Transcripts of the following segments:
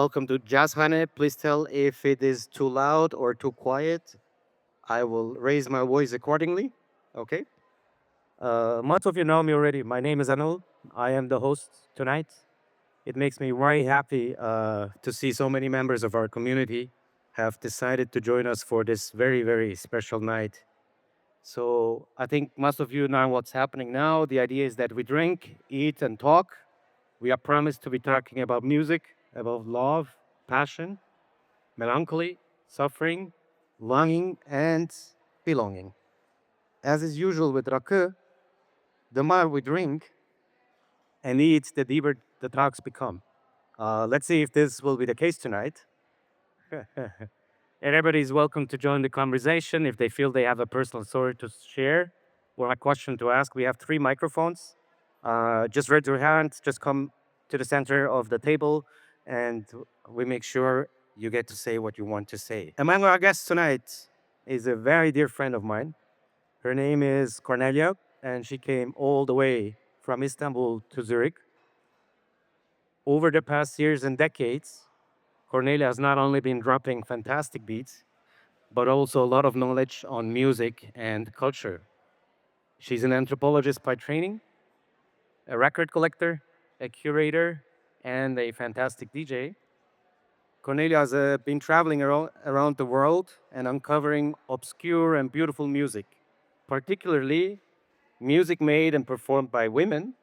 welcome to jazzhane. Please tell if it is too loud or too quiet. I will raise my voice accordingly. Okay. Most of you know me already. My name is Anıl. I am the host tonight. It makes me very happy to see so many members of our community have decided to join us for this very, very special night. So I think most of you know what's happening now. The idea is that we drink, eat, and talk. We are promised to be talking about music, about love, passion, melancholy, suffering, longing, and belonging. As is usual with Rakı, the more we drink and eat, the deeper the talks become. Let's see if this will be the case tonight. Everybody is welcome to join the conversation if they feel they have a personal story to share or a question to ask. We have three microphones. Just raise your hand, just come to the center of the table, and we make sure you get to say what you want to say. Among our guests tonight is a very dear friend of mine. Her name is Kornelia, and she came all the way from Istanbul to Zurich. Over the past years and decades, Cornelia has not only been dropping fantastic beats, but also a lot of knowledge on music and culture. She's an anthropologist by training, a record collector, a curator, and a fantastic DJ. Cornelia has been traveling around the world and uncovering obscure and beautiful music, particularly music made and performed by women.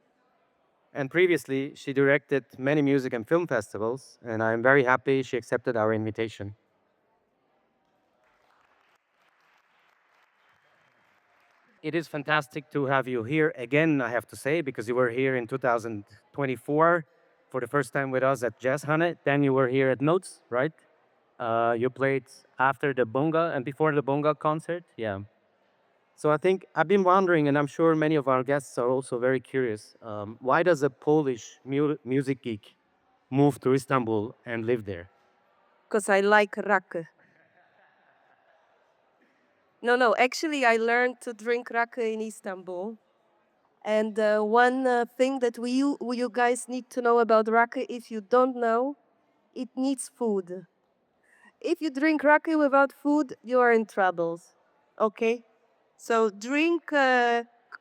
And previously, she directed many music and film festivals, and I'm very happy she accepted our invitation. It is fantastic to have you here again, I have to say, because you were here in 2024 for the first time with us at Jazz Hane. Then you were here at Notes, right? You played after the Bonga and before the Bonga concert. Yeah. So I think I've been wondering, and I'm sure many of our guests are also very curious, why does a Polish music geek move to Istanbul and live there? Because I like Rakı. No, actually, I learned to drink Rakı in Istanbul. And one thing that you guys need to know about Rakı, if you don't know, it needs food. If you drink Rakı without food, you are in troubles. Okay? So drink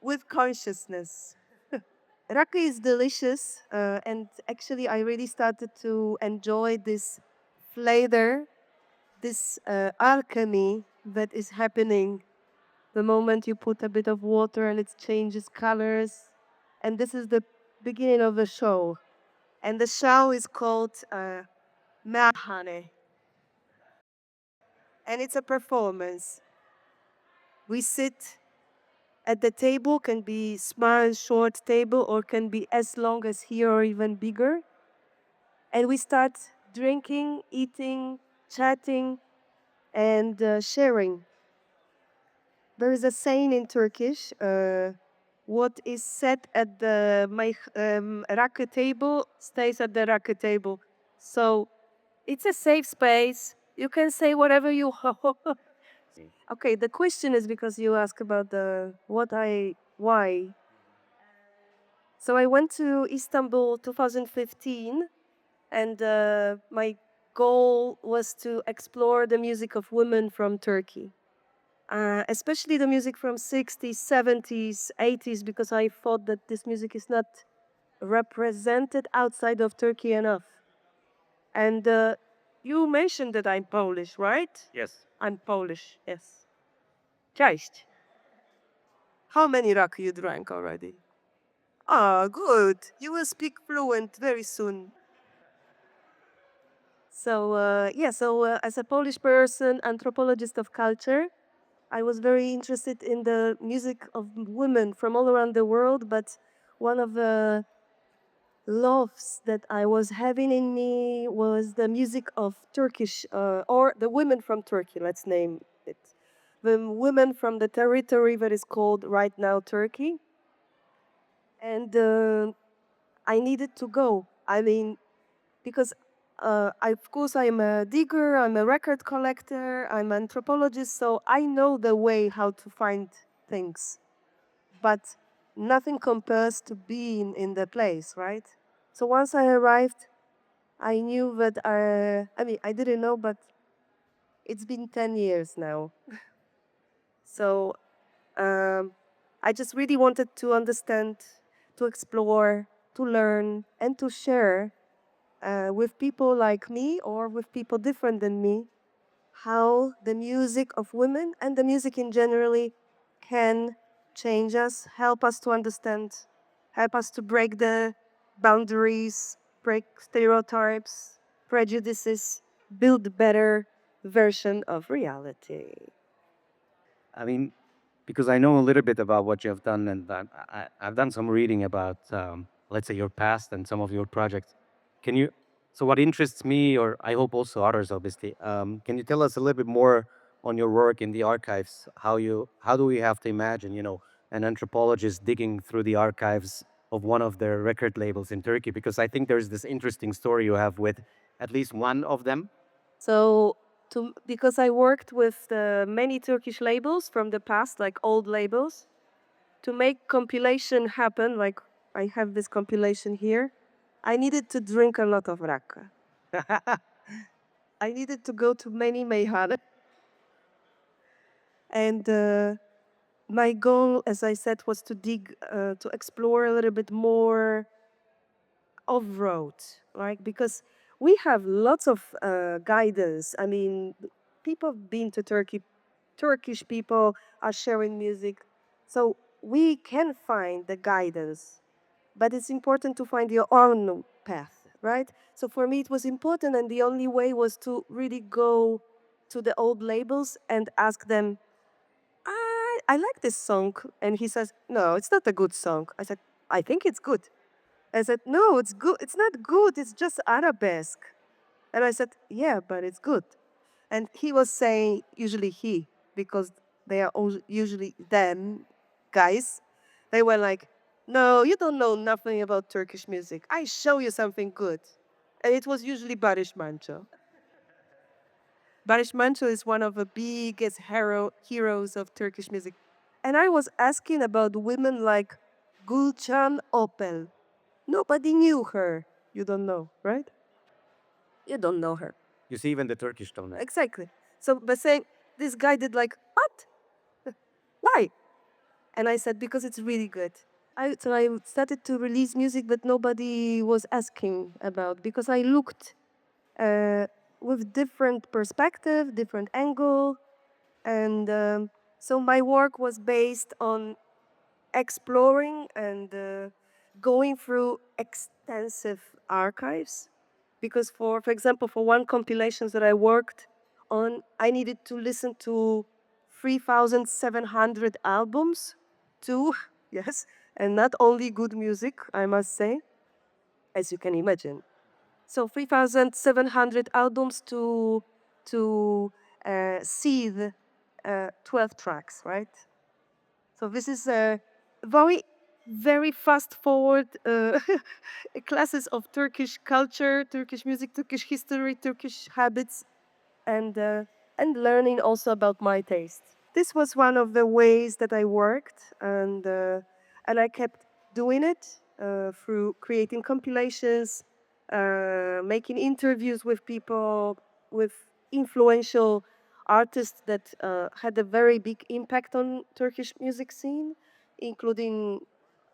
with consciousness. Rakı is delicious, and actually, I really started to enjoy this flavor, this alchemy that is happening the moment you put a bit of water and it changes colors. And this is the beginning of the show. And the show is called Mehane. And it's a performance. We sit at the table, can be small, short table, or can be as long as here or even bigger. And we start drinking, eating, chatting, and sharing. There is a saying in Turkish, what is said at the rakı table stays at the rakı table. So it's a safe space. You can say whatever you want. Okay, the question is because you ask about the why. So I went to Istanbul 2015, and my goal was to explore the music of women from Turkey. Especially the music from 60s, 70s, 80s, because I thought that this music is not represented outside of Turkey enough. And you mentioned that I'm Polish, right? Yes. I'm Polish, yes. Cześć. How many rak you drank already? Ah, good. You will speak fluent very soon. So, as a Polish person, anthropologist of culture, I was very interested in the music of women from all around the world, but one of the loves that I was having in me was the music of Turkish, or the women from Turkey, let's name it. The women from the territory that is called right now Turkey. And I needed to go. I mean, because of course I'm a digger, I'm a record collector, I'm an anthropologist, so I know the way how to find things. But nothing compares to being in the place, right? So once I arrived, I knew that, I mean, I didn't know, but it's been 10 years now. So I just really wanted to understand, to explore, to learn, and to share with people like me or with people different than me how the music of women and the music in generally can change us, help us to understand, help us to break the boundaries, break stereotypes, prejudices, build a better version of reality. I mean, because I know a little bit about what you have done, and I've done some reading about, let's say, your past and some of your projects. Can you? So, what interests me, or I hope also others, obviously, can you tell us a little bit more on your work in the archives? How do we have to imagine, an anthropologist digging through the archives of one of their record labels in Turkey? Because I think there's this interesting story you have with at least one of them. So, because I worked with many Turkish labels from the past, like old labels, to make compilation happen, like I have this compilation here, I needed to drink a lot of Rakı. I needed to go to many meyhane. And my goal, as I said, was to dig, to explore a little bit more off-road, right? Because we have lots of guidance. I mean, people have been to Turkey, Turkish people are sharing music. So we can find the guidance, but it's important to find your own path, right? So for me, it was important, and the only way was to really go to the old labels and ask them, I like this song. And he says, no, it's not a good song. I said, I think it's good. I said, no, it's good. It's not good. It's just arabesque. And I said, yeah, but it's good. And he was saying, usually he, because they are all usually them guys. They were like, no, you don't know nothing about Turkish music. I show you something good. And it was usually Barış Manço. Barış Manço is one of the biggest heroes of Turkish music. And I was asking about women like Gulcan Opel. Nobody knew her. You don't know, right? You don't know her. You see, even the Turkish don't know. Exactly. So, but saying, this guy did like, what? Why? And I said, because it's really good. So I started to release music that nobody was asking about because I looked uh, with different perspective, different angle. And so my work was based on exploring and going through extensive archives because for example for one compilations that I worked on I needed to listen to 3,700 albums too. Yes, and not only good music, I must say, as you can imagine. So 3,700 albums to see the 12 tracks, right? So this is a very, very fast forward classes of Turkish culture, Turkish music, Turkish history, Turkish habits, and and learning also about my taste. This was one of the ways that I worked, and I kept doing it through creating compilations, making interviews with people, with influential artists that had a very big impact on Turkish music scene, including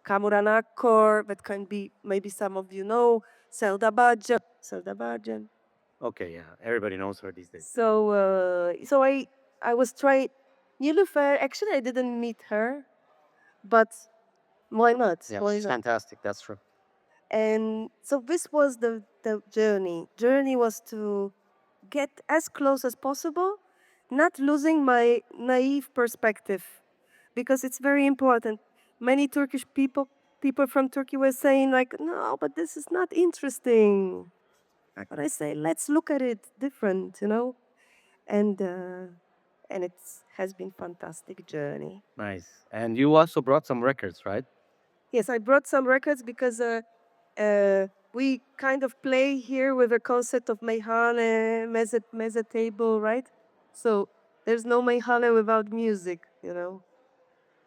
Kamuran Akkor, that can be maybe some of you know, Selda Bağcan. Selda Bağcan. Okay, yeah, everybody knows her these days. So I was trying Niloufer. Actually, I didn't meet her, but why not? Yeah, Why she's not? fantastic. That's true. And so this was the journey. Journey was to get as close as possible, not losing my naive perspective, because it's very important. Many Turkish people from Turkey were saying like, no, but this is not interesting. But I say, let's look at it different, and it has been fantastic journey. Nice. And you also brought some records, right? Yes, I brought some records because we kind of play here with the concept of meyhane, meze table, right? So there's no meyhane without music.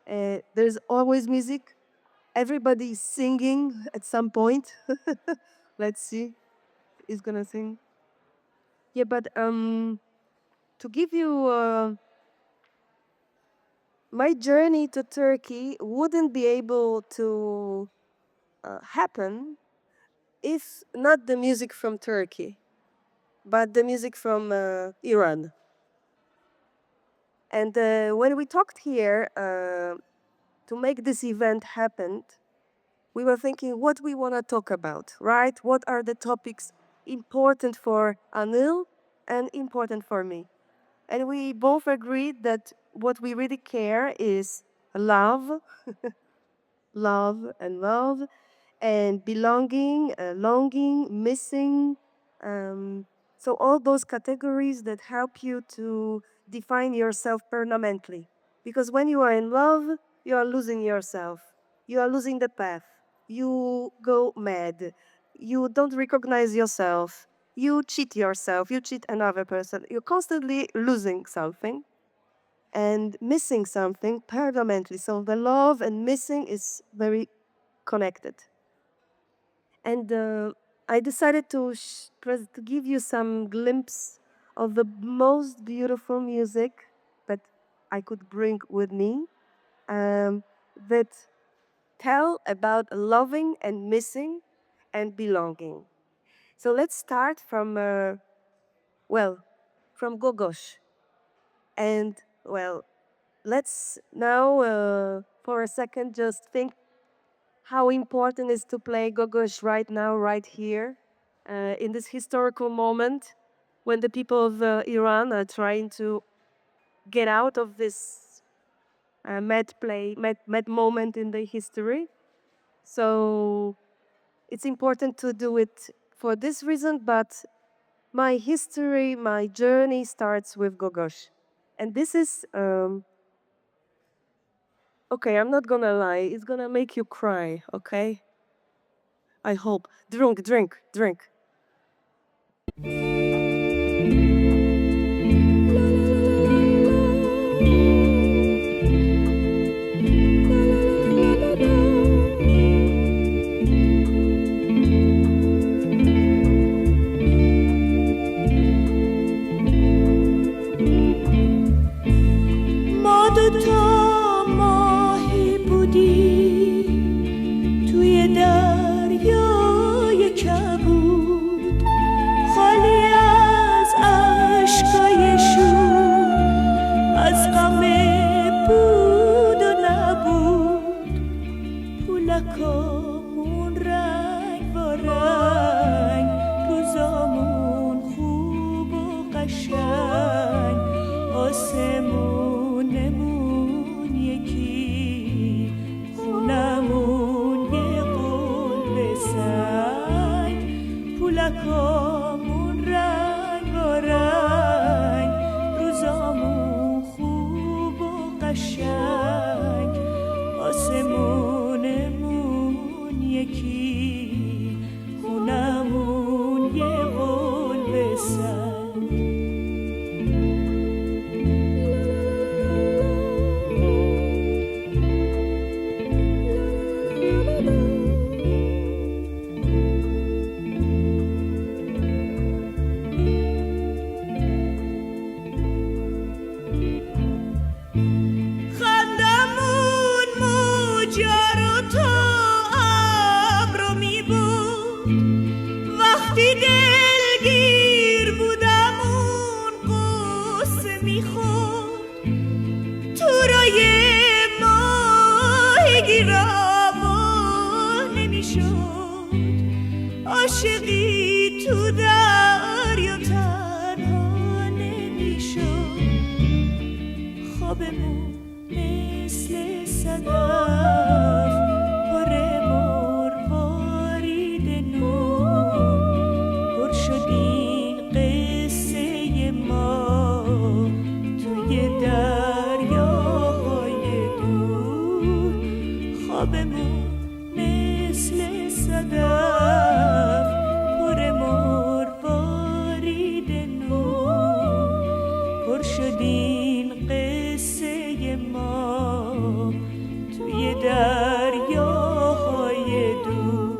There's always music. Everybody is singing at some point. Let's see. is gonna sing. Yeah, but to give you my journey to Turkey wouldn't be able to happen if not the music from Turkey, but the music from Iran. And when we talked here to make this event happen, we were thinking what we want to talk about, right? What are the topics important for Anil and important for me? And we both agreed that what we really care is love, love, and belonging, longing, missing. Um, so, all those categories that help you to define yourself permanently. Because when you are in love, you are losing yourself, you are losing the path, you go mad, you don't recognize yourself, you cheat yourself, you cheat another person, you're constantly losing something and missing something permanently. So, the love and missing is very connected. And I decided to give you some glimpse of the most beautiful music that I could bring with me that tell about loving and missing and belonging. So let's start from, from Gogosh. And, let's now, for a second, just think how important it is to play Gogosh right now, right here, in this historical moment when the people of Iran are trying to get out of this mad moment in the history. So it's important to do it for this reason, but my history, my journey starts with Gogosh. And this is, okay, I'm not gonna lie, it's gonna make you cry, okay? I hope. Drink. ما دوتا ماهی بودیم توی دریای کبود، خالی از اشکای شور، از غم بود و نبود. پولکامون رنگ با رنگ، روزامون خوب و قشنگ، آسمونمون یکی، خونمون یه قلب سنگ. پولکامون رنگ با رنگ، روزامون خوب و قشنگ، آسمونمون یکی، خونمون یه قلب سنگ. خندمون موجا رو تا ابرو می بود، وقتی دلگیر بودمون قصه می خورد. تو رای ماهیگی روان نمی شد، عاشقی تو دریا تنها نمی شد. خوابمون مثل صدف پر مروارید نور، پر شد این قصه ما توی دریاهای دور. خوابمون مثل صدف پر مروارید نور، پر شد این قصه ما توی دریاهای دور.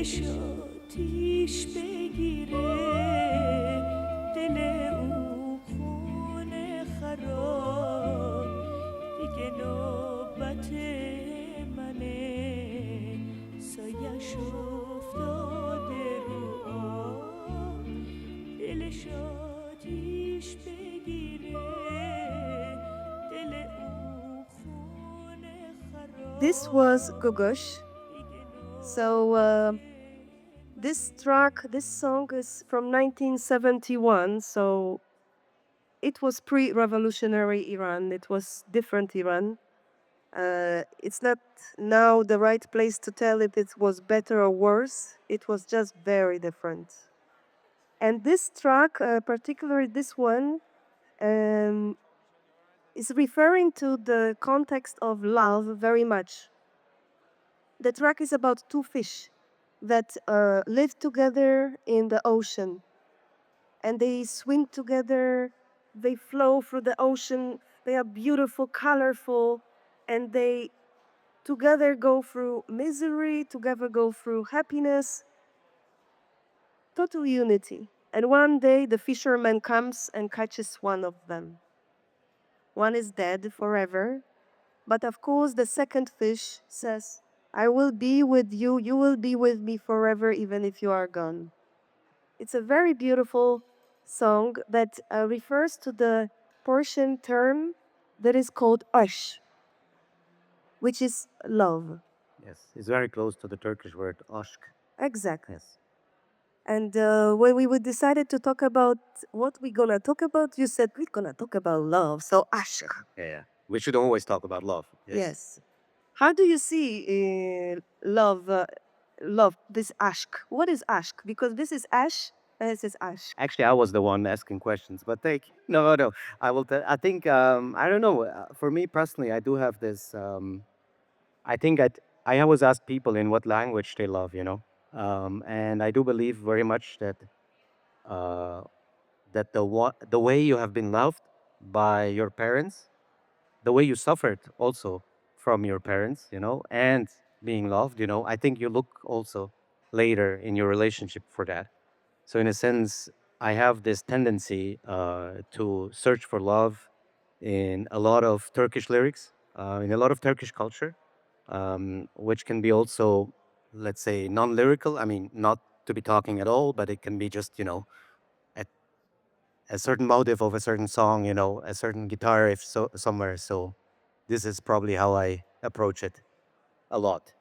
دلش آتیش بگیره دل او خونه خراب دیگه نوبت منه سایش افتاده رو آب دلش آتیش بگیره دل او خونه خراب This was Gogosh. So this track, this song is from 1971. So it was pre-revolutionary Iran. It was different Iran. It's not now the right place to tell if it was better or worse. It was just very different. And this track, particularly this one, um, is referring to the context of love very much. The track is about two fish that live together in the ocean, and they swim together, they flow through the ocean, they are beautiful, colorful, and they together go through misery, together go through happiness, total unity. And one day the fisherman comes and catches one of them. One is dead forever, but of course the second fish says, I will be with you, you will be with me forever, even if you are gone. It's a very beautiful song that refers to the Persian term that is called ash, which is love. Yes, it's very close to the Turkish word aşk. Exactly. Yes. And when we would decided to talk about what we're gonna talk about, you said we're gonna talk about love. So aşk. Yeah. We should always talk about love. Yes. How do you see love? Love this aşk. What is aşk? Because this is ash and this is aşk. Actually, I was the one asking questions, but no. I will. I think I don't know. For me personally, I do have this. I think I always ask people in what language they love. And I do believe very much that uh, the way you have been loved by your parents, the way you suffered also from your parents, and being loved, I think you look also later in your relationship for that. So in a sense, I have this tendency to search for love in a lot of Turkish lyrics, in a lot of Turkish culture, which can be also, let's say, non-lyrical. I mean, not to be talking at all, but it can be just, a, a certain motive of a certain song, a certain guitar if so somewhere. So this is probably how I approach it a lot.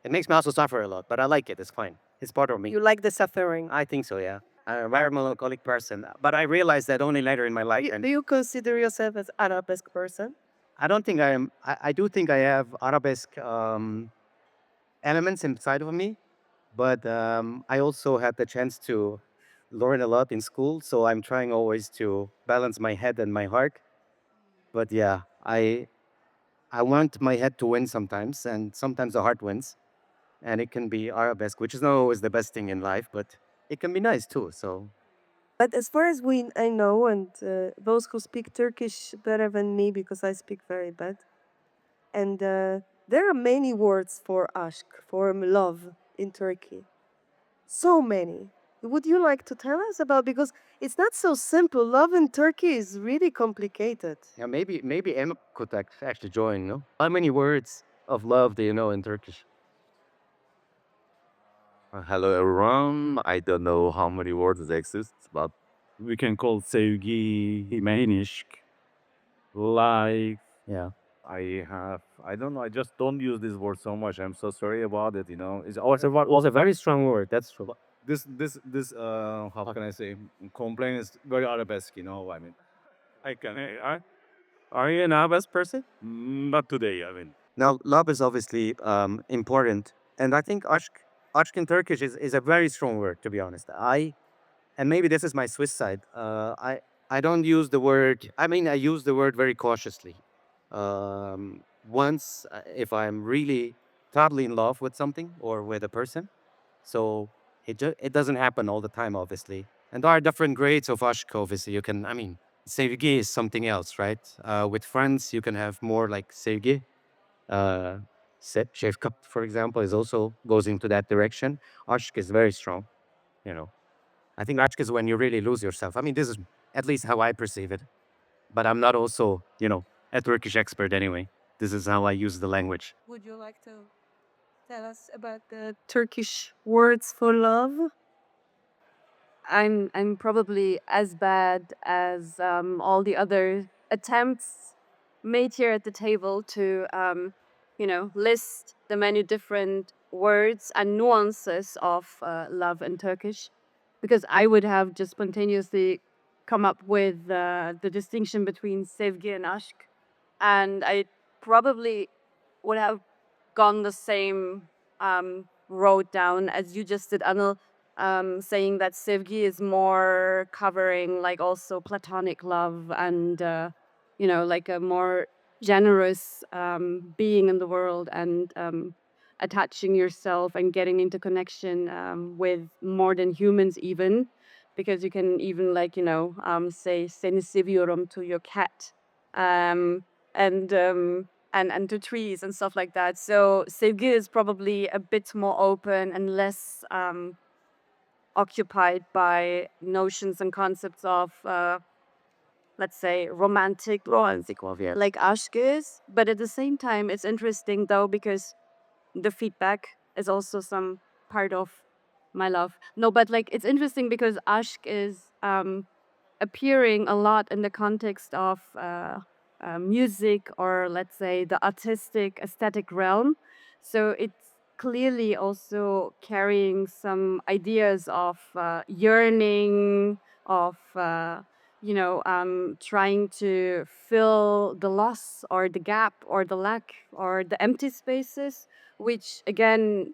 It makes me also suffer a lot, but I like it. It's fine. It's part of me. You like the suffering. I think so, yeah. I'm a very melancholic person, but I realized that only later in my life. Do And you consider yourself as arabesque person? I don't think I am. I do think I have arabesque elements inside of me, but I also had the chance to learn a lot in school. So I'm trying always to balance my head and my heart. But yeah, I want my head to win sometimes, and sometimes the heart wins, and it can be arabesque, which is not always the best thing in life, but it can be nice too. So But as far as I know, and those who speak Turkish better than me because I speak very bad, and there are many words for aşk, for love in Turkey. So many. Would you like to tell us about, because it's not so simple. Love in Turkey is really complicated. yeah, maybe Emma could actually join. No, how many words of love do you know in Turkish? Hello everyone. I don't know how many words exist, but we can call sevgi, menişk, like. Yeah. I don't know. I just don't use this word so much. I'm so sorry about it. It's Was a very strong word. That's true. this. How can I say? Complaint is very arabesque. I mean, I can. Are you an Abbas person? Not today. I mean, Now, love is obviously important, and I think aşk in Turkish is a very strong word. To be honest, and maybe this is my Swiss side. I don't use the word. I mean, I use the word very cautiously. Once, if I'm really totally in love with something or with a person, so it doesn't happen all the time, obviously. And there are different grades of aşk. Obviously, you can. I mean, sevgi is something else, right? With friends, you can have more like sevgi. Uh, Cup, for example, is also goes into that direction. Aşk is very strong, you know. I think aşk is when you really lose yourself. I mean, this is at least how I perceive it. But I'm not also, a Turkish expert anyway. This is how I use the language. Would you like to tell us about the Turkish words for love? I'm probably as bad as all the other attempts made here at the table to list the many different words and nuances of love in Turkish, because I would have just spontaneously come up with the distinction between sevgi and aşk, and I probably would have gone the same road down as you just did, Anil, saying that sevgi is more covering like also platonic love and like a more generous being in the world, and attaching yourself and getting into connection with more than humans even, because you can even like say seni seviyorum to your cat, and and to trees and stuff like that. So sevgi is probably a bit more open and less occupied by notions and concepts of let's say romantic love, yeah, like aşk is. But at the same time, it's interesting though, because the feedback is also some part of my love. No, but like it's interesting because aşk is appearing a lot in the context of music, or let's say the artistic aesthetic realm. So it's clearly also carrying some ideas of yearning, of trying to fill the loss or the gap or the lack or the empty spaces, which again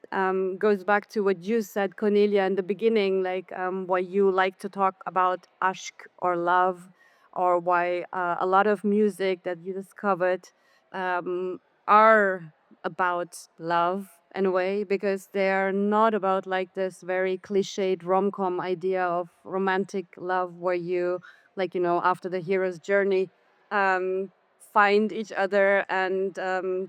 goes back to what you said, Cornelia, in the beginning, like why you like to talk about aşk or love, or why a lot of music that you discovered are about love in a way, because they're not about like this very cliched rom-com idea of romantic love where you like after the hero's journey um, find each other and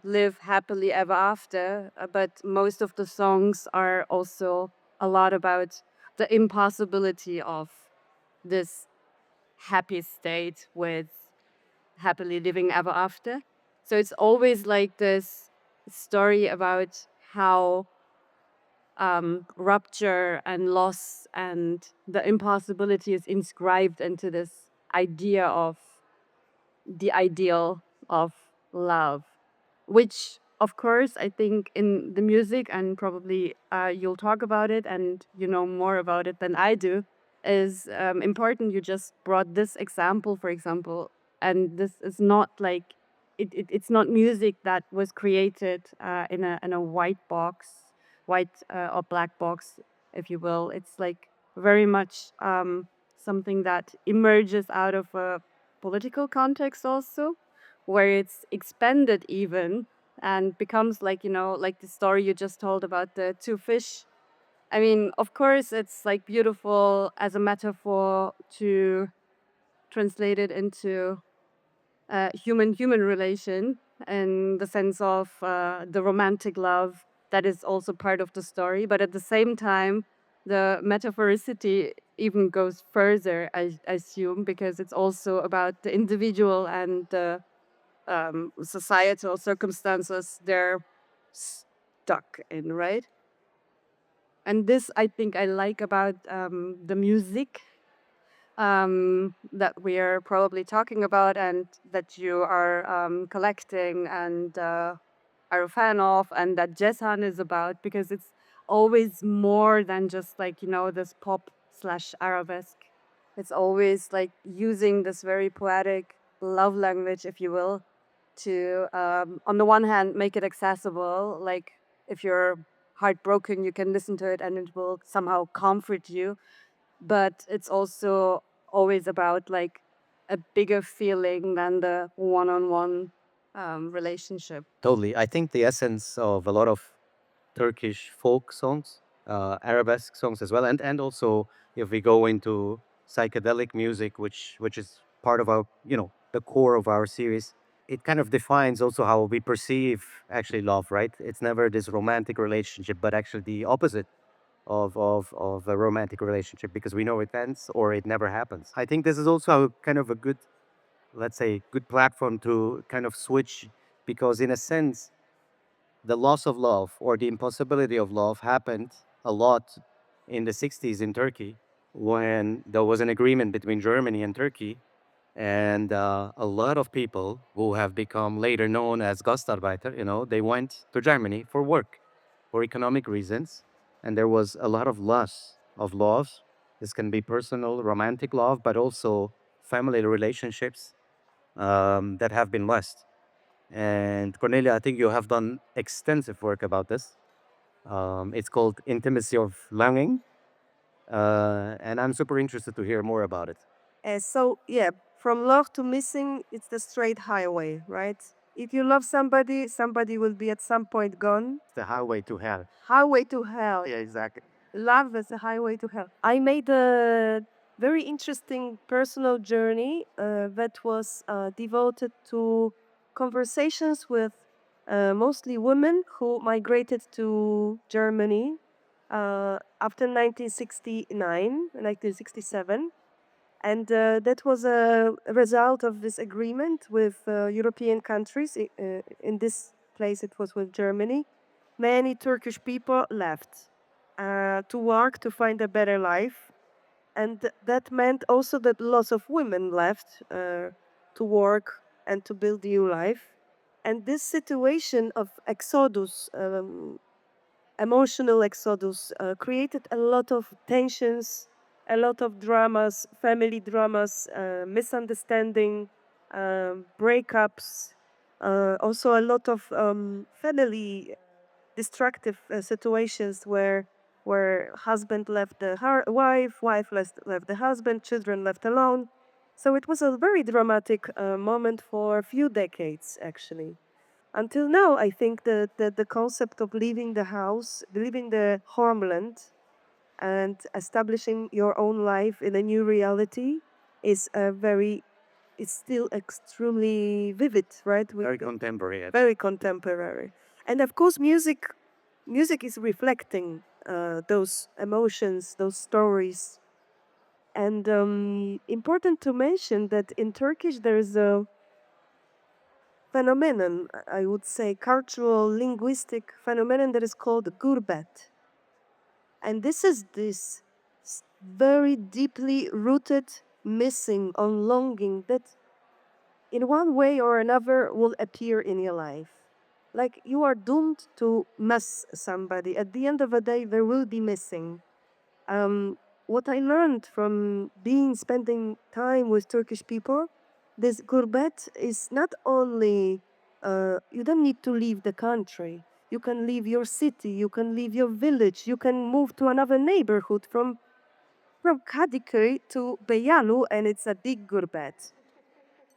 live happily ever after. But most of the songs are also a lot about the impossibility of this happy state with happily living ever after. So it's always like this story about how rupture and loss and the impossibility is inscribed into this idea of the ideal of love, which of course I think in the music, and probably you'll talk about it and you know more about it than I do, is important. You just brought this example, for example, and this is not like it's not music that was created in a white box, white or black box, if you will. It's like very much something that emerges out of a political context also, where it's expanded even and becomes like like the story you just told about the two fish. I mean, of course it's like beautiful as a metaphor to translate it into human relation, in the sense of the romantic love that is also part of the story. But at the same time, the metaphoricity even goes further, I assume, because it's also about the individual and the societal circumstances they're stuck in, right? And this, I think, I like about the music that we are probably talking about, and that you are collecting and are a fan of, and that jazzhane is about, because it's always more than just like this pop slash arabesque. It's always like using this very poetic love language, if you will, to on the one hand make it accessible, like if you're heartbroken you can listen to it and it will somehow comfort you, but it's also always about like a bigger feeling than the one-on-one relationship. Totally. I think the essence of a lot of Turkish folk songs, arabesque songs as well, and also if we go into psychedelic music, which is part of our, the core of our series, it kind of defines also how we perceive actually love, right? It's never this romantic relationship, but actually the opposite of a romantic relationship, because we know it ends or it never happens. I think this is also kind of a good, let's say, good platform to kind of switch, because in a sense, the loss of love or the impossibility of love happened a lot in the 60s in Turkey, when there was an agreement between Germany and Turkey. And a lot of people who have become later known as Gastarbeiter, they went to Germany for work, for economic reasons. And there was a lot of loss of love. This can be personal, romantic love, but also family relationships that have been lost. And Cornelia, I think you have done extensive work about this. It's called Intimacy of Longing. And I'm super interested to hear more about it. So yeah, from love to missing, it's the straight highway, right? If you love somebody, somebody will be at some point gone. It's the highway to hell. Highway to hell. Yeah, exactly. Love is a highway to hell. I made a very interesting personal journey that was devoted to conversations with mostly women who migrated to Germany after 1969, 1967. And that was a result of this agreement with European countries. In this place, it was with Germany. Many Turkish people left to work to find a better life. And that meant also that lots of women left to work and to build new life. And this situation of exodus, emotional exodus, created a lot of tensions, a lot of dramas, family dramas, misunderstanding, breakups, also a lot of family destructive situations where husband left the wife, wife left the husband, children left alone. So it was a very dramatic moment for a few decades, actually. Until now, I think that the concept of leaving the house, leaving the homeland, and establishing your own life in a new reality is a very, it's still extremely vivid, right? Very contemporary. Very contemporary. And of course, music is reflecting those emotions, those stories. And important to mention that in Turkish there is a phenomenon, I would say, cultural, linguistic phenomenon that is called gurbet. And this is this very deeply rooted missing or longing that in one way or another will appear in your life. Like you are doomed to miss somebody. At the end of the day, there will be missing. What I learned from spending time with Turkish people, this gurbet is not only you don't need to leave the country. You can leave your city. You can leave your village. You can move to another neighborhood from Kadıköy to Beyalu, and it's a big gurbet.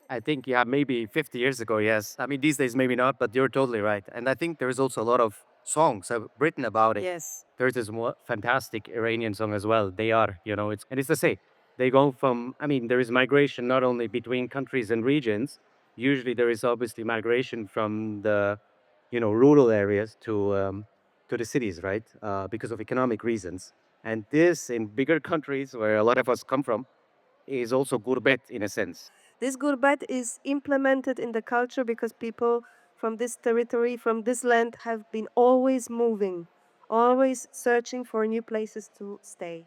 I think, yeah, maybe 50 years ago, yes. I mean, these days, maybe not, but you're totally right. And I think there's also a lot of songs written about it. Yes. There's this fantastic Iranian song as well. They are, it's the same. They go from, I mean, there is migration not only between countries and regions. Usually there is obviously migration from the, rural areas to the cities, right? Because of economic reasons. And this in bigger countries where a lot of us come from is also gurbet in a sense. This gurbet is implemented in the culture because people from this territory, from this land, have been always moving, always searching for new places to stay.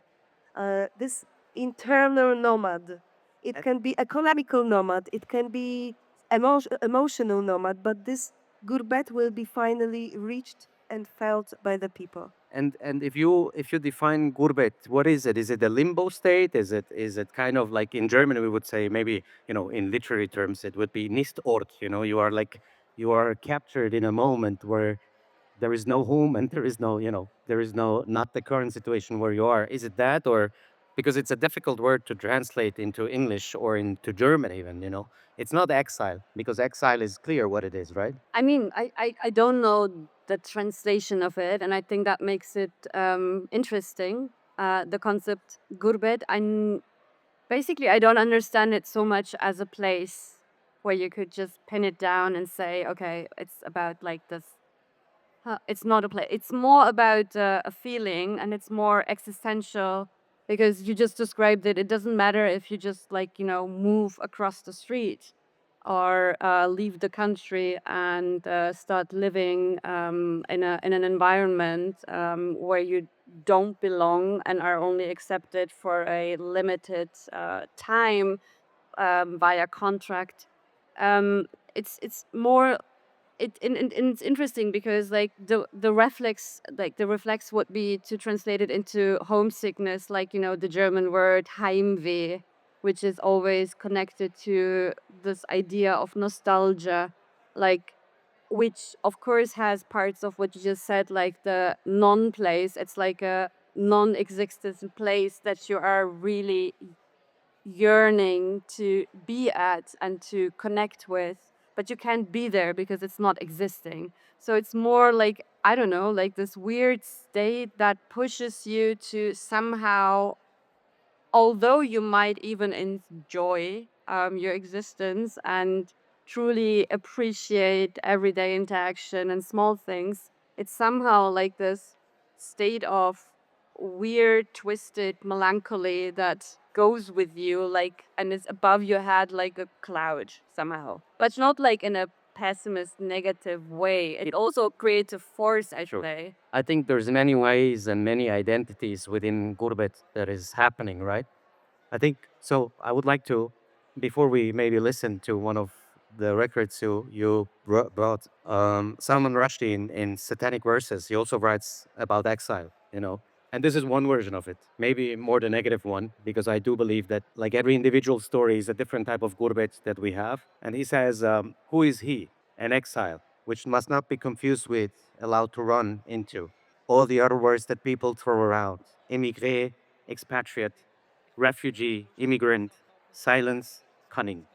This internal nomad, it can be economical nomad, it can be emotional nomad, but this gurbet will be finally reached and felt by the people. And if you define gurbet, what is it? Is it a limbo state? Is it kind of like in German we would say, maybe, in literary terms it would be nicht Ort. You are captured in a moment where there is no home and there is no not the current situation where you are. Is it that, or because it's a difficult word to translate into English or into German even. It's not exile, because exile is clear what it is, right? I mean, I don't know the translation of it, and I think that makes it interesting. The concept gurbet, basically I don't understand it so much as a place. where you could just pin it down and say, okay, it's about like this. It's not a play. It's more about a feeling, and it's more existential because you just described it. It doesn't matter if you just like move across the street or leave the country and start living in an environment where you don't belong and are only accepted for a limited time via contract. It's more and it's interesting because like the reflex would be to translate it into homesickness, like the German word Heimweh, which is always connected to this idea of nostalgia, like which of course has parts of what you just said, like the non-place. It's like a non-existent place that you are really yearning to be at and to connect with, but you can't be there because it's not existing. So it's more like, I don't know, like this weird state that pushes you to somehow, although you might even enjoy your existence and truly appreciate everyday interaction and small things, it's somehow like this state of weird, twisted melancholy that goes with you, like, and is above your head like a cloud somehow. But not like in a pessimist, negative way. It also creates a force at play. I think there's many ways and many identities within Gurbet that is happening, right? I think so. I would like to, before we maybe listen to one of the records you brought, Salman Rushdie in Satanic Verses, he also writes about exile, and this is one version of it, maybe more the negative one, because I do believe that like every individual story is a different type of gurbet that we have. And he says, who is he? An exile, which must not be confused with allowed to run into. All the other words that people throw around, immigré, expatriate, refugee, immigrant, silence, cunning.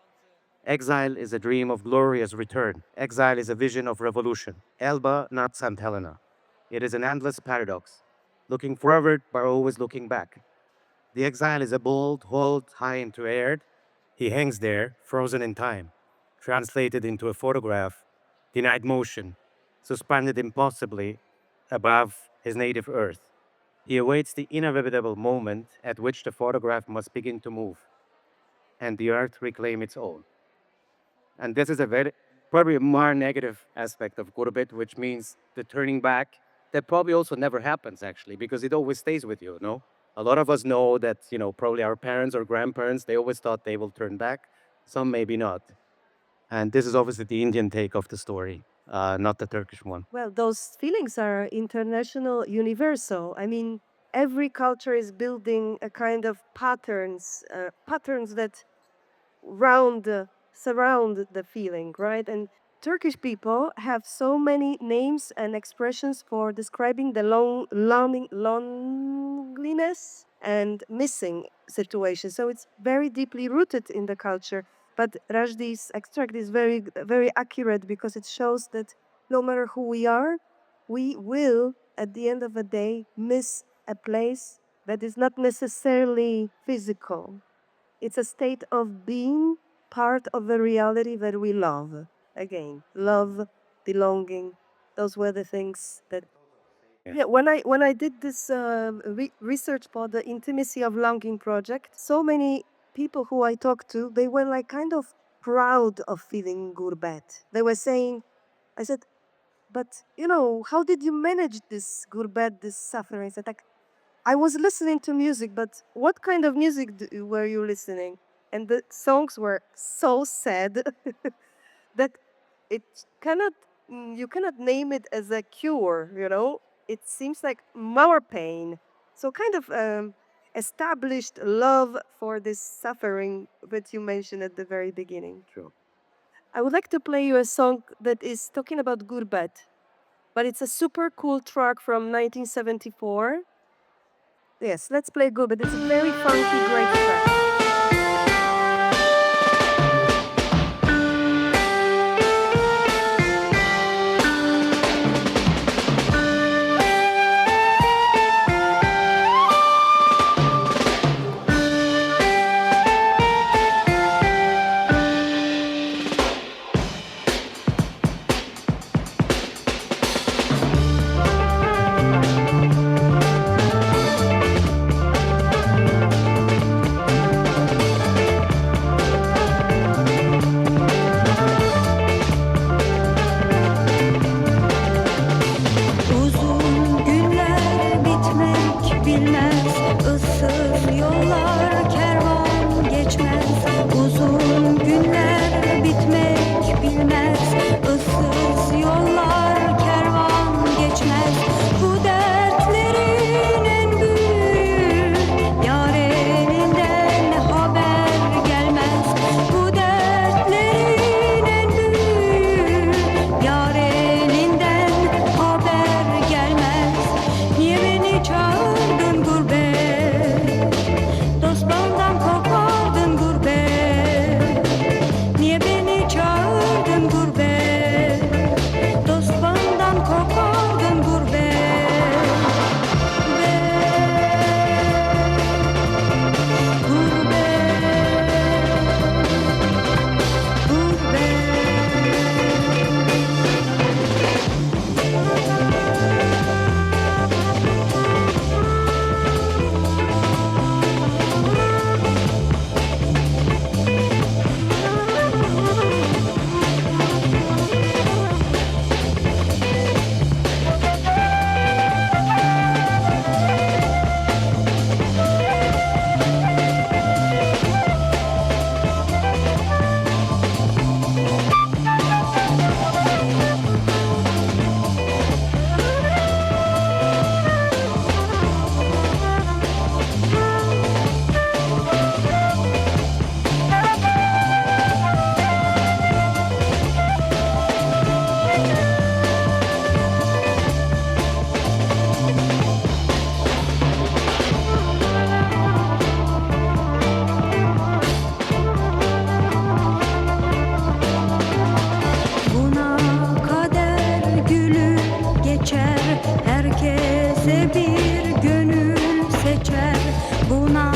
Exile is a dream of glorious return. Exile is a vision of revolution. Elba, not St. Helena. It is an endless paradox, looking forward but always looking back. The exile is a bold hold high into air. He hangs there, frozen in time, translated into a photograph, denied motion, suspended impossibly above his native earth. He awaits the inevitable moment at which the photograph must begin to move and the earth reclaim its own. And this is a very, probably a more negative aspect of Gurbet, which means the turning back. That probably also never happens actually, because it always stays with you, no? A lot of us know that, probably our parents or grandparents, they always thought they will turn back. Some maybe not. And this is obviously the Indian take of the story, not the Turkish one. Well, those feelings are international, universal. I mean, every culture is building a kind of patterns that surround the feeling, right? And Turkish people have so many names and expressions for describing the loneliness and missing situation. So it's very deeply rooted in the culture. But Rajdi's extract is very, very accurate because it shows that no matter who we are, we will, at the end of the day, miss a place that is not necessarily physical. It's a state of being part of a reality that we love. Again, love, belonging. Those were the things that. Yeah, when I did this research for the Intimacy of Longing project, so many people who I talked to, they were like kind of proud of feeling gurbet. They were saying, I said, but how did you manage this gurbet, this suffering? I said, like, I was listening to music, but what kind of music were you listening? And the songs were so sad that it cannot, you cannot name it as a cure. It seems like more pain. So kind of established love for this suffering that you mentioned at the very beginning. True. I would like to play you a song that is talking about gurbet, but it's a super cool track from 1974. Yes, let's play gurbet. It's a very funky, great track. bilmez, ıssız yollar kervan geçmez, uzun günler bitmek bilmez, ıssız yollar kervan geçmez. Bu dertlerin en büyüğü yar elinden haber gelmez. Bu dertlerin en büyüğü yar elinden haber gelmez. Niye beni çağırdın gurbet? Dost benden kopardın gurbet. Niye beni çağırdın gurbet? Dost benden kopardın gurbet. Buna kader gülü geçer, herkese bir gönül seçer. Buna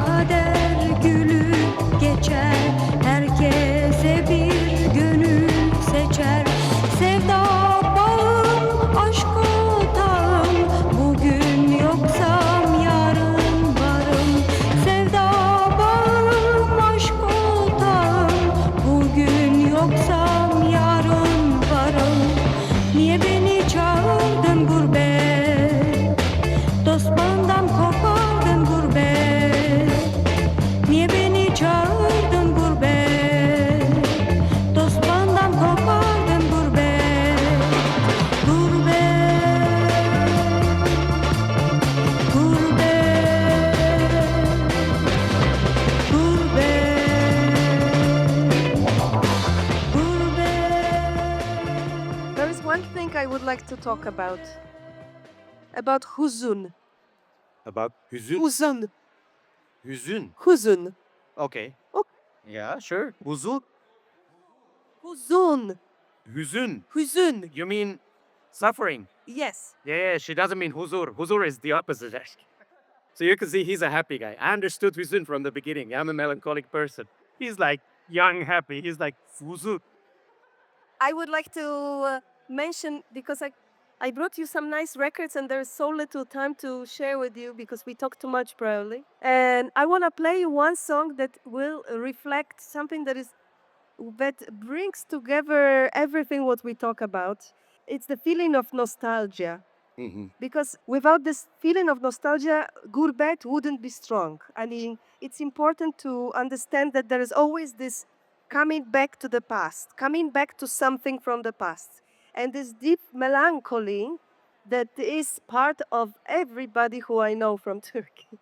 kader gülü geçer, herkese bir gönül seçer. Sevda bağım, aşk otağım, bugün yoksam yarın varım. Sevda bağım, aşk otağım, bugün yoksam yarın varım. Niye beni çağırdın gurbet? Dost benden kopardın gurbet. Niye beni çağırdın gurbet? Dost benden kopardın gurbet. Gurbet, gurbet, gurbet, gurbet. There is one thing I would like to talk about huzun. About hüzün. Huzun. Hüzün. Huzun. Okay. Ok. Yeah, sure. Huzun. Huzun. Hüzün. Huzun. You mean suffering? Yes. Yeah, she doesn't mean huzur. Huzur is the opposite, actually. So you can see he's a happy guy. I understood hüzün from the beginning. I'm a melancholic person. He's like young, happy. He's like huzur. I would like to mention, because I brought you some nice records and there's so little time to share with you because we talk too much probably. And I want to play you one song that will reflect something that brings together everything what we talk about. It's the feeling of nostalgia. Because without this feeling of nostalgia, gurbet wouldn't be strong. I mean, it's important to understand that there is always this coming back to the past, coming back to something from the past. And this deep melancholy that is part of everybody who I know from Turkey.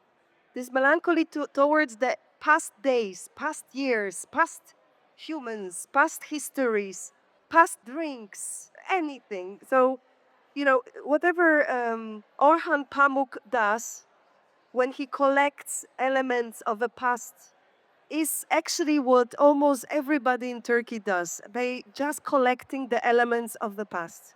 This melancholy towards the past days, past years, past humans, past histories, past drinks, anything. So, you know, whatever Orhan Pamuk does when he collects elements of the past is actually what almost everybody in Turkey does. They just collecting the elements of the past.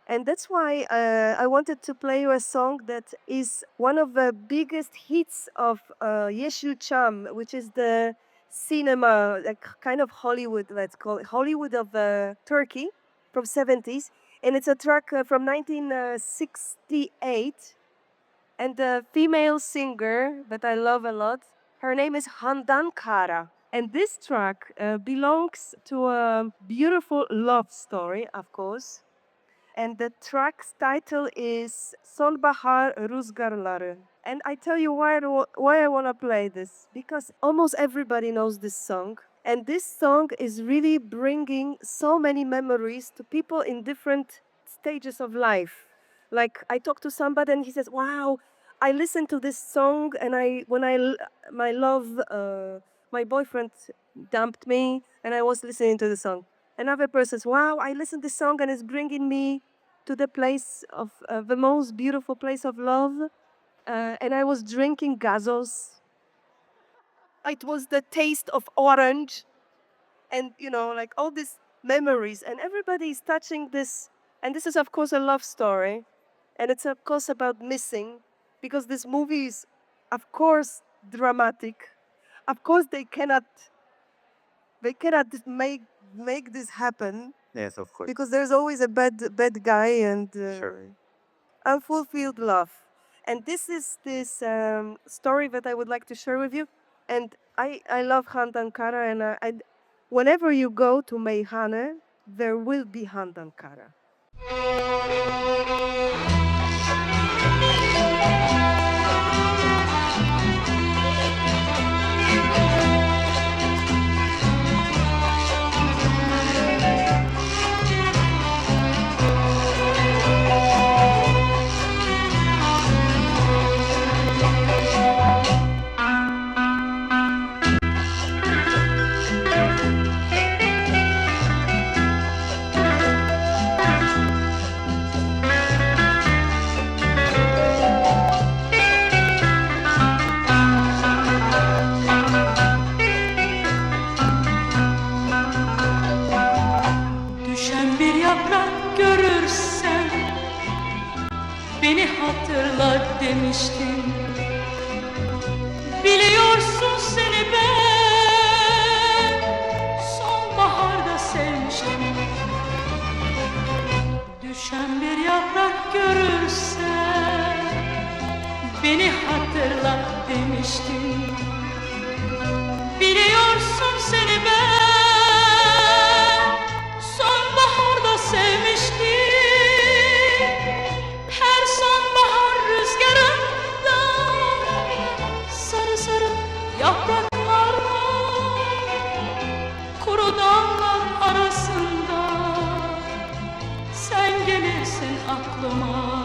And that's why I wanted to play you a song that is one of the biggest hits of Yeşilçam, which is the cinema, like kind of Hollywood, let's call it, Hollywood of Turkey from 70s. And it's a track from 1968. And the female singer that I love a lot, her name is Handan Kara. And this track belongs to a beautiful love story, of course. And the track's title is Sonbahar Rüzgarları. And I tell you why I want to play this. Because almost everybody knows this song. And this song is really bringing so many memories to people in different stages of life. Like I talk to somebody and he says, "Wow, I listened to this song and my boyfriend dumped me and I was listening to the song." Another person says, "Wow, I listened to this song and it's bringing me to the place of the most beautiful place of love. And I was drinking gazos. It was the taste of orange, and like all these memories. And everybody is touching this. And this is, of course, a love story, and it's of course about missing, because this movie is, of course, dramatic. Of course, they cannot just make this happen Yes, of course. because there's always a bad guy and Sure. unfulfilled love. And this is this story that I would like to share with you. And I love Handankara, and whenever you go to Meyhane, there will be Handankara. Düşen bir yaprak görürsen beni hatırla demiştin. Biliyorsun seni ben sonbaharda sevmiştim. Düşen bir yaprak görürsen beni hatırla demiştin. Biliyorsun seni ben sonbaharda sevmiştim. Her sonbahar rüzgarında sarı sarı yapraklar kuru dallar arasında sen gelirsin aklıma.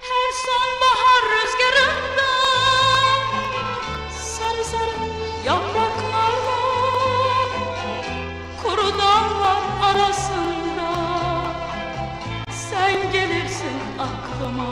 Her sonbahar rüzgarında sarı sarı yapraklar kuru dallar arasında sen gelirsin aklıma.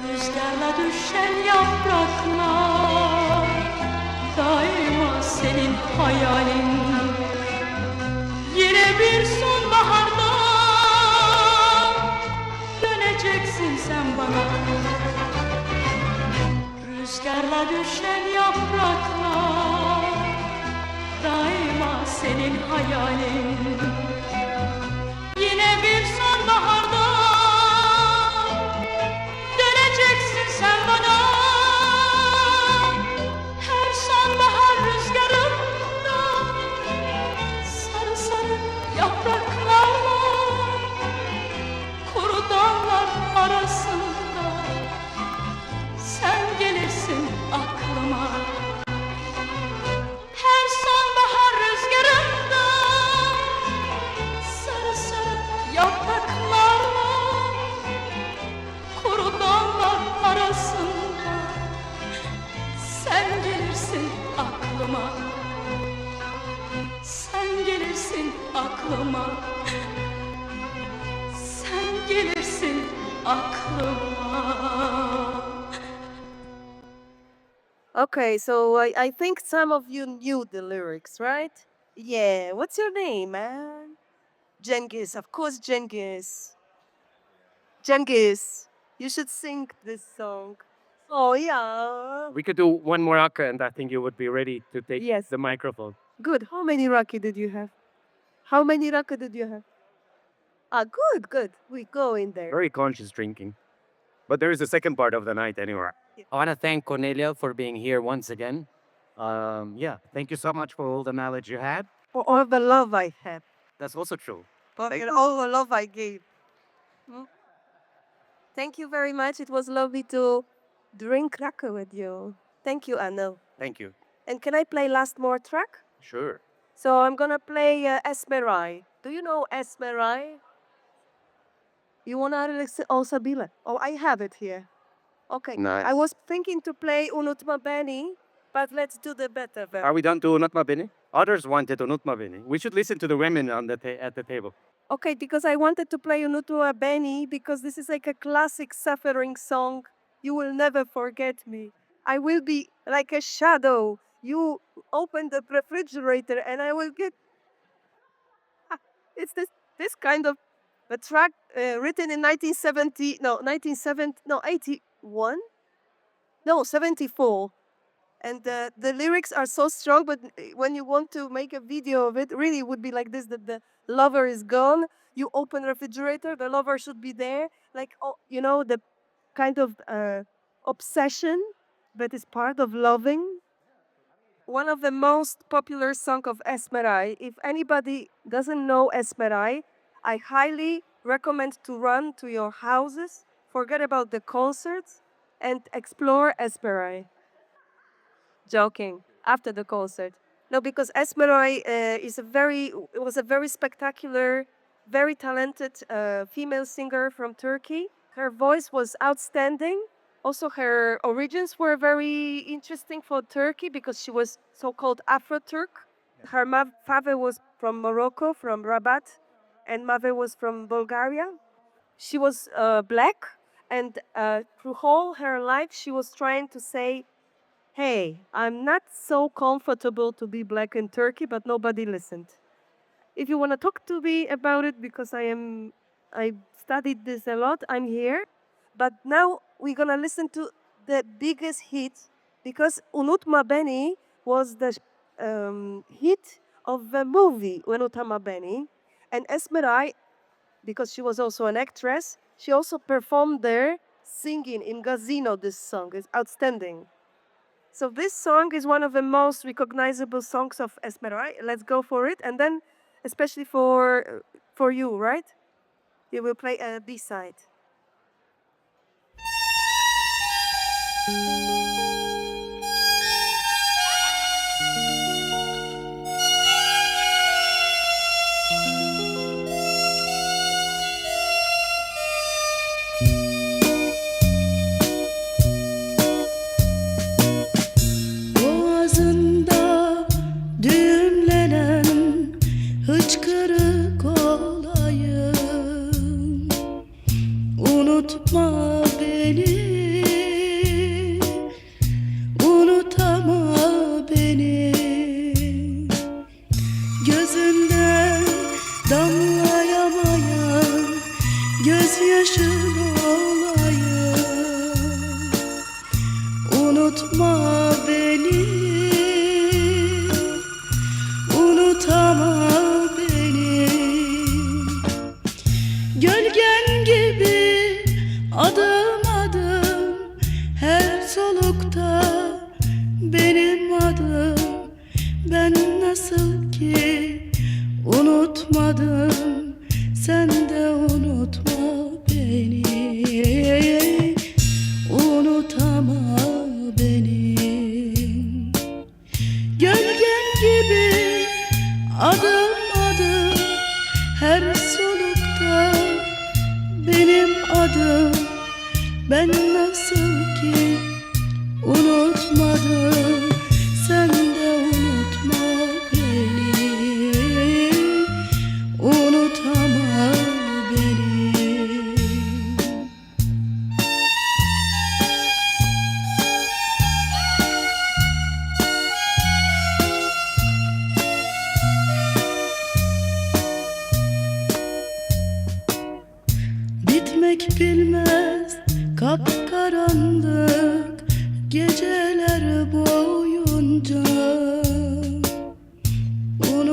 Rüzgarla düşen yapraklar daima senin hayalin. Yine bir sonbaharda döneceksin sen bana. Rüzgarla düşen yapraklar daima senin hayalin. Yine bir sonbaharda döneceksin sen bana. Her sonbahar rüzgarında sarı sarı yapraklar kuru dallar arasında sen gelirsin aklıma. Her sonbahar rüzgarında sarı sarı yapraklar kuru dallar arasında sen gelirsin aklıma. Sen gelirsin aklıma. Sen gelirsin aklıma. Okay, so I think some of you knew the lyrics, right? Yeah. What's your name, man? Cengiz. Of course, Cengiz. Cengiz, you should sing this song. Oh, yeah. We could do one more Rakı, and I think you would be ready to take Yes. the microphone. Good. How many Rakı did you have? How many Rakı did you have? Ah, good, good. We go in there. Very conscious drinking. But there is a second part of the night anyway. Yeah. I want to thank Cornelia for being here once again. Yeah, thank you so much for all the knowledge you had. For all the love I have. That's also true. For Thank- all the love I gave. Mm. Thank you very much. It was lovely to drink Rakı with you. Thank you, Anıl. Thank you. And can I play last more track? Sure. So I'm gonna play Esmeray. Do you know Esmeray? You wanna listen also Bila? Oh, I have it here. Okay. Nice. I was thinking to play Unutma Beni, but let's do the better version. Are we done to Unutma Beni? Others wanted Unutma Beni. We should listen to the women on the at the table. Okay, because I wanted to play Unutma Beni because this is like a classic suffering song. You will never forget me. I will be like a shadow. You open the refrigerator and I will get. It's this kind of a track written in 1970, no, 1970, no, 81, no, 74. And the lyrics are so strong, but when you want to make a video of it, really it would be like this, that the lover is gone. You open refrigerator, the lover should be there. Like, oh, you know, the kind of obsession that is part of loving. One of the most popular song of Esmeray. If anybody doesn't know Esmeray, I highly recommend to run to your houses, forget about the concerts, and explore Esmeray. Joking. After the concert. No, because Esmeray was a very spectacular, very talented female singer from Turkey. Her voice was outstanding. Also, her origins were very interesting for Turkey because she was so-called Afro-Turk. Her father was from Morocco, from Rabat, and mother was from Bulgaria. She was black, and through all her life, she was trying to say, hey, I'm not so comfortable to be black in Turkey, but nobody listened. If you want to talk to me about it, because I studied this a lot, I'm here. But now we're going to listen to the biggest hit, because Unutma Beni was the hit of the movie Unutma Beni. And Esmeray, because she was also an actress, she also performed there singing in Gazino this song. It's outstanding. So this song is one of the most recognizable songs of Esmeray. Let's go for it. And then, especially for you, right? You will play a B-side. Boğazında düğümlenen hıçkırık olayım. Unutma beni, unutama beni. Gözünden damlayamayan gözyaşın olayım. Unutma beni, unutama beni. Gölgen gibi adım adım her solukta benim adım. Ben nasıl ki unutmadım, sen de unutma beni. Unutama beni. Gölgen gibi adım adım her solukta benim adım. Ben nasıl ki unutmadım, sen de unutma beni. Unutama beni.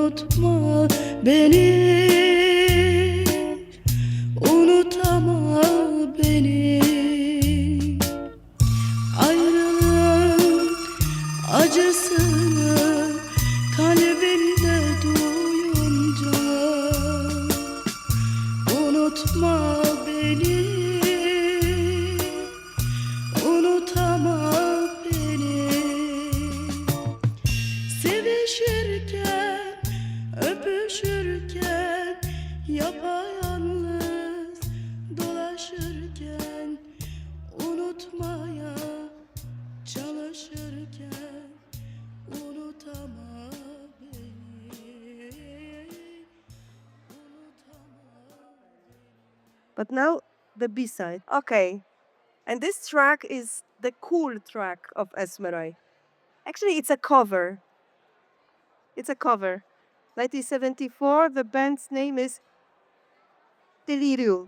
unutma beni, unutama beni. Ayrılığın acısını kalbinde duyunca unutma beni, unutama beni. Sevişirken, öpüşürken, yapayalnız dolaşırken, unutmaya çalışırken, unutama beni, unutama. But now the B-side. Okay. And this track is the cool track of Esmeray. Actually, it's a cover. It's a cover. 1974, the band's name is Delirium.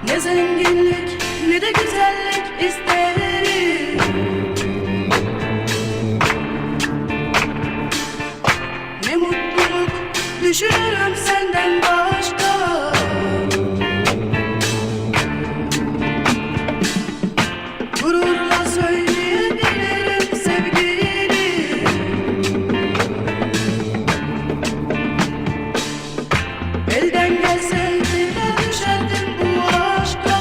Ne zenginlik ne de güzellik isterim, ne mutluluk düşünürüm senden başka. Gururla söyleyebilirim sevgilim, elden gelse tekrar düşerdim bu aşka.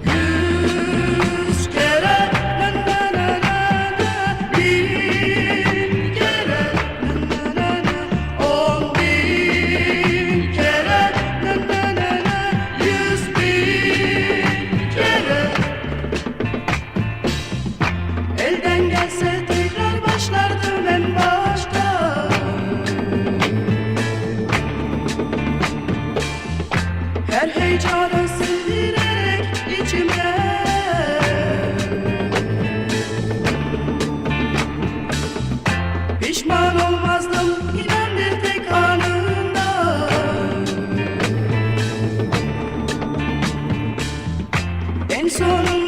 Yüz kere na na na na na, bin kere na na na na, 10.000 kere na na na na, 100.000 kere. Elden gelse tekrar başlardım en başta. Her heyecanı sindirerek içime, pişman olmazdım inan bir tek anında. En sonunda